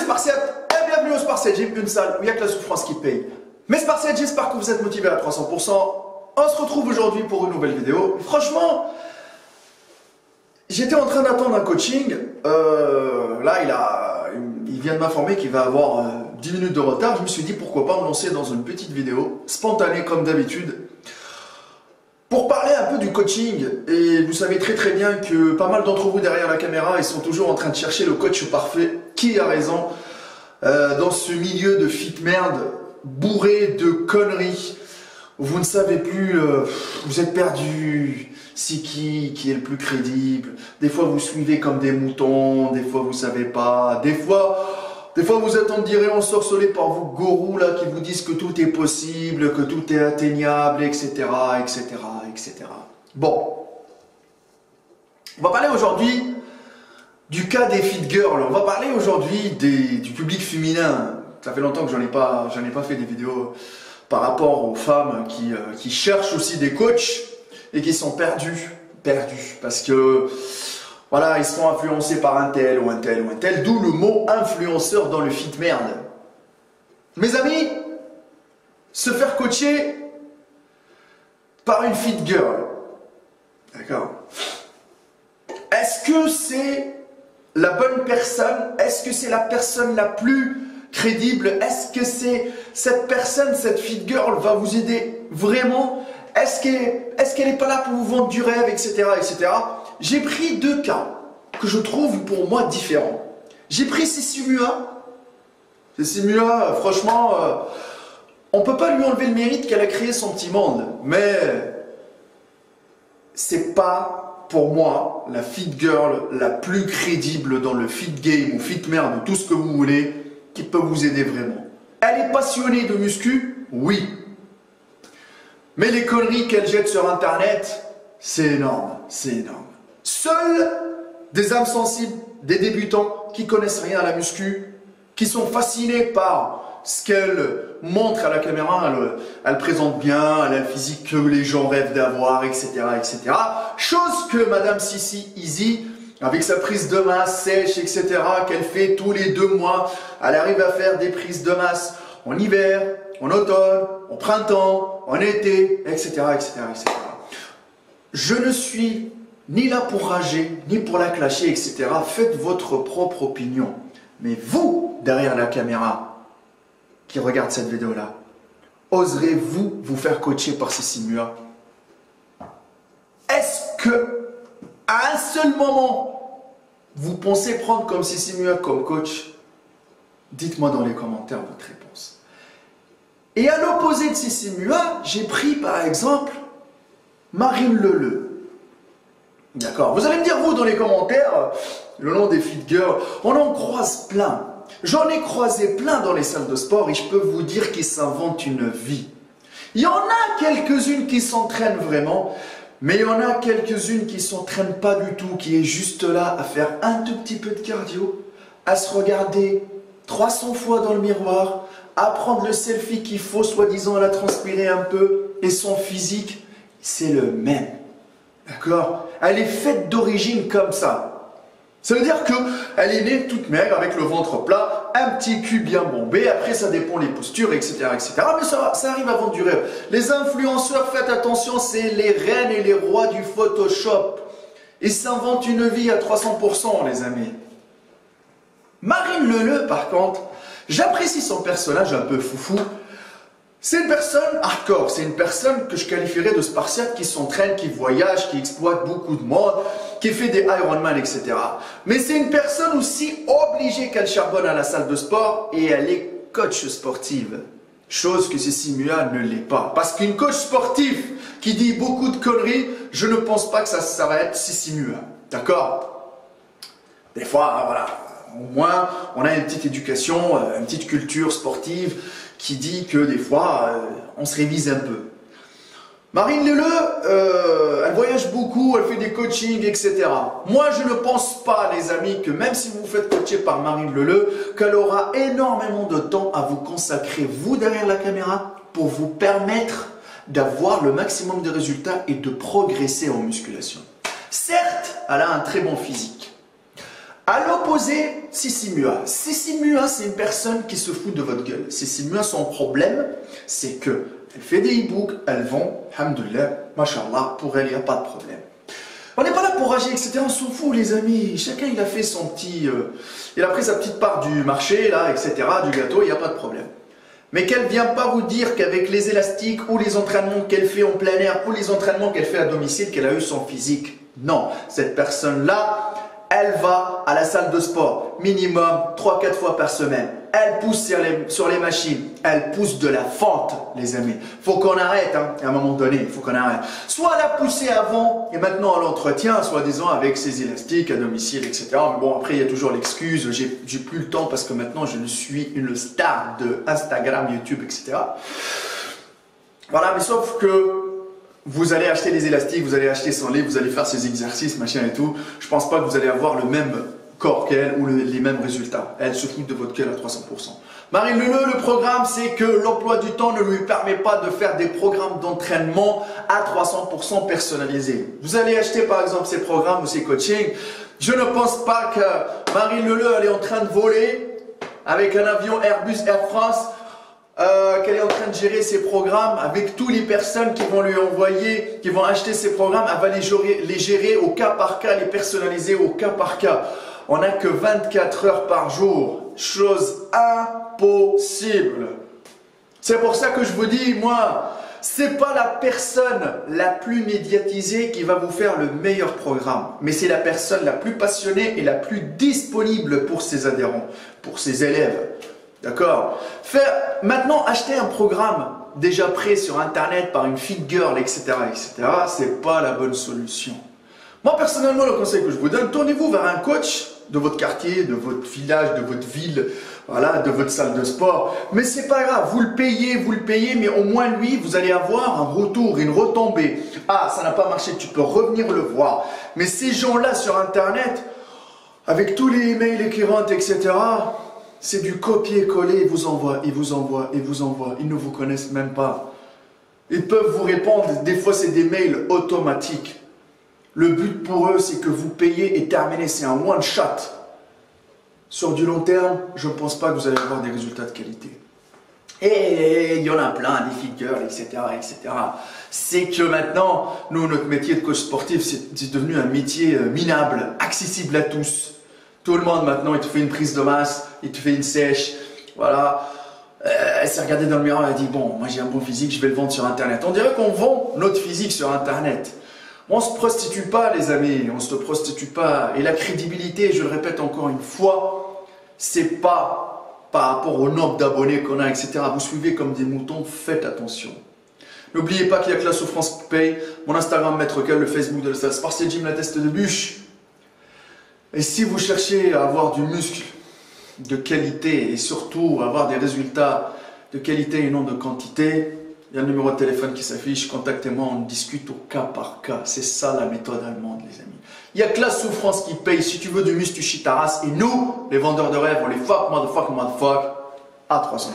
Spartiates, et bienvenue au Spartiate Gym, une salle où il n'y a que la souffrance qui paye. Mes Spartiates, j'espère que vous êtes motivés à 300%. On se retrouve aujourd'hui pour une nouvelle vidéo. Franchement, j'étais en train d'attendre un coaching. Là, il vient de m'informer qu'il va avoir 10 minutes de retard. Je me suis dit pourquoi pas me lancer dans une petite vidéo spontanée comme d'habitude pour parler un peu du coaching. Et vous savez très bien que pas mal d'entre vous derrière la caméra, ils sont toujours en train de chercher le coach parfait. Qui a raison dans ce milieu de fit merde bourré de conneries? Vous ne savez plus, vous êtes perdu. C'est qui est le plus crédible? Des fois vous suivez comme des moutons, des fois vous savez pas, des fois vous êtes, on dirait, ensorcelé par vos gourous là qui vous disent que tout est possible, que tout est atteignable, etc. Bon, on va parler aujourd'hui du cas des fit girls. On va parler aujourd'hui du public féminin. Ça fait longtemps que j'en ai pas fait des vidéos par rapport aux femmes qui cherchent aussi des coachs et qui sont perdus parce que voilà, ils sont influencés par un tel ou un tel ou un tel, d'où le mot influenceur dans le fit merde. Mes amis, se faire coacher par une fit girl, d'accord? Est-ce que c'est la bonne personne? Est-ce que c'est la personne la plus crédible? Est-ce que c'est cette personne, cette fit girl va vous aider vraiment? Est-ce qu'elle n'est pas là pour vous vendre du rêve, etc. J'ai pris deux cas que je trouve pour moi différents. J'ai pris Sissi Mua. Sissi Mua, franchement, on ne peut pas lui enlever le mérite qu'elle a créé son petit monde. Mais c'est pas pour moi la fit girl la plus crédible dans le fit game ou fit merde ou tout ce que vous voulez qui peut vous aider vraiment. Elle est passionnée de muscu, oui. Mais les conneries qu'elle jette sur internet, c'est énorme, c'est énorme. Seuls des âmes sensibles, des débutants qui connaissent rien à la muscu, qui sont fascinés par ce qu'elle montre à la caméra, elle présente bien, elle a le physique que les gens rêvent d'avoir, etc. Chose que Madame Sissi Easy, avec sa prise de masse sèche, etc., qu'elle fait tous les 2 mois, elle arrive à faire des prises de masse en hiver, en automne, en printemps, en été, etc. Je ne suis ni là pour rager, ni pour la clasher, etc. Faites votre propre opinion. Mais vous, derrière la caméra, qui regarde cette vidéo-là, oserez-vous vous faire coacher par Sissi Mua? Est-ce que, à un seul moment, vous pensez prendre comme Sissi Mua comme coach? Dites-moi dans les commentaires votre réponse. Et à l'opposé de Sissi Mua, j'ai pris par exemple Marine Leleu. D'accord. Vous allez me dire, vous, dans les commentaires, le nom des fit girls, on en croise plein. J'en ai croisé plein dans les salles de sport et je peux vous dire qu'ils s'inventent une vie. Il y en a quelques-unes qui s'entraînent vraiment, mais il y en a quelques-unes qui ne s'entraînent pas du tout, qui est juste là à faire un tout petit peu de cardio, à se regarder 300 fois dans le miroir, à prendre le selfie qu'il faut, soi-disant, à la transpirer un peu, et son physique, c'est le même. D'accord? Elle est faite d'origine comme ça. Ça veut dire qu'elle est née toute maigre, avec le ventre plat, un petit cul bien bombé, après ça dépend les postures, etc. Mais ça arrive à vendre du rêve. Les influenceurs, faites attention, c'est les reines et les rois du Photoshop. Ils s'inventent une vie à 300%, les amis. Marine Leleu, par contre, j'apprécie son personnage un peu foufou. C'est une personne hardcore, c'est une personne que je qualifierais de spartiate qui s'entraîne, qui voyage, qui exploite beaucoup de monde, qui fait des Ironman, etc. Mais c'est une personne aussi obligée qu'elle charbonne à la salle de sport et elle est coach sportive. Chose que Sissi Mua ne l'est pas. Parce qu'une coach sportive qui dit beaucoup de conneries, je ne pense pas que ça va être Sissi Mua. D'accord? Des fois, voilà. Au moins, on a une petite éducation, une petite culture sportive qui dit que des fois, on se révise un peu. Marine Leleu, elle voyage beaucoup, elle fait des coachings, etc. Moi, je ne pense pas, les amis, que même si vous vous faites coacher par Marine Leleu, qu'elle aura énormément de temps à vous consacrer, vous, derrière la caméra, pour vous permettre d'avoir le maximum de résultats et de progresser en musculation. Certes, elle a un très bon physique. À l'opposé, Sissi Mua. Sissi Mua, c'est une personne qui se fout de votre gueule. Sissi Mua, son problème, c'est que elle fait des e-books, elle vend, alhamdoulilah, mashallah, pour elle, il n'y a pas de problème. On n'est pas là pour rager, etc. On s'en fout, les amis. Chacun, il a fait son petit... il a pris sa petite part du marché, là, etc., du gâteau, il n'y a pas de problème. Mais qu'elle ne vient pas vous dire qu'avec les élastiques ou les entraînements qu'elle fait en plein air ou les entraînements qu'elle fait à domicile, qu'elle a eu son physique. Non, cette personne-là, elle va à la salle de sport minimum 3-4 fois par semaine. Elle pousse sur les machines. Elle pousse de la fente, les amis. Faut qu'on arrête, hein, à un moment donné, il faut qu'on arrête. Soit elle a poussé avant et maintenant elle entretient, soi-disant avec ses élastiques à domicile, etc. Mais bon, après il y a toujours l'excuse, j'ai plus le temps parce que maintenant je suis une star de Instagram, YouTube, etc. Voilà, mais sauf que vous allez acheter les élastiques, vous allez acheter son lait, vous allez faire ses exercices, machin et tout. Je pense pas que vous allez avoir le même corps qu'elle ou les mêmes résultats. Elle se fout de votre gueule à 300%. Marine Leleu, le programme, c'est que l'emploi du temps ne lui permet pas de faire des programmes d'entraînement à 300% personnalisés. Vous allez acheter par exemple ces programmes ou ces coachings. Je ne pense pas que Marine Leleu, elle est en train de voler avec un avion Airbus Air France, qu'elle est en train de gérer ses programmes avec toutes les personnes qui vont lui envoyer, qui vont acheter ses programmes. Elle va les gérer au cas par cas, les personnaliser au cas par cas. On n'a que 24 heures par jour. Chose impossible. C'est pour ça que je vous dis, moi, c'est pas la personne la plus médiatisée qui va vous faire le meilleur programme. Mais c'est la personne la plus passionnée et la plus disponible pour ses adhérents, pour ses élèves. D'accord? Maintenant, acheter un programme déjà prêt sur Internet par une fit girl, etc., c'est pas la bonne solution. Moi, personnellement, le conseil que je vous donne, tournez-vous vers un coach de votre quartier, de votre village, de votre ville, voilà, de votre salle de sport. Mais c'est pas grave, vous le payez, mais au moins lui, vous allez avoir un retour, une retombée. Ah, ça n'a pas marché, tu peux revenir le voir. Mais ces gens-là sur Internet, avec tous les emails qui rentrent, etc., c'est du copier-coller, ils vous envoient. Ils ne vous connaissent même pas. Ils peuvent vous répondre, des fois c'est des mails automatiques. Le but pour eux, c'est que vous payez et terminez. C'est un one-shot. Sur du long terme, je ne pense pas que vous allez avoir des résultats de qualité. Et il y en a plein, des figures, etc., etc. C'est que maintenant, nous, notre métier de coach sportif, c'est devenu un métier minable, accessible à tous. Tout le monde maintenant, il te fait une prise de masse, il te fait une sèche, voilà. Elle s'est regardée dans le miroir, elle a dit, bon, moi j'ai un bon physique, je vais le vendre sur Internet. On dirait qu'on vend notre physique sur Internet. On ne se prostitue pas, les amis, on ne se prostitue pas. Et la crédibilité, je le répète encore une fois, c'est pas par rapport au nombre d'abonnés qu'on a, etc. Vous suivez comme des moutons, faites attention. N'oubliez pas qu'il n'y a que la souffrance qui paye. Mon Instagram, Maître Cal, le Facebook de la salle Spartiate Gym, la teste de bûche. Et si vous cherchez à avoir du muscle de qualité et surtout avoir des résultats de qualité et non de quantité, il y a le numéro de téléphone qui s'affiche, contactez-moi, on discute au cas par cas. C'est ça la méthode allemande, les amis. Il n'y a que la souffrance qui paye. Si tu veux du muscle, tu chies ta race. Et nous, les vendeurs de rêves, on les fuck, motherfuck, à 300%.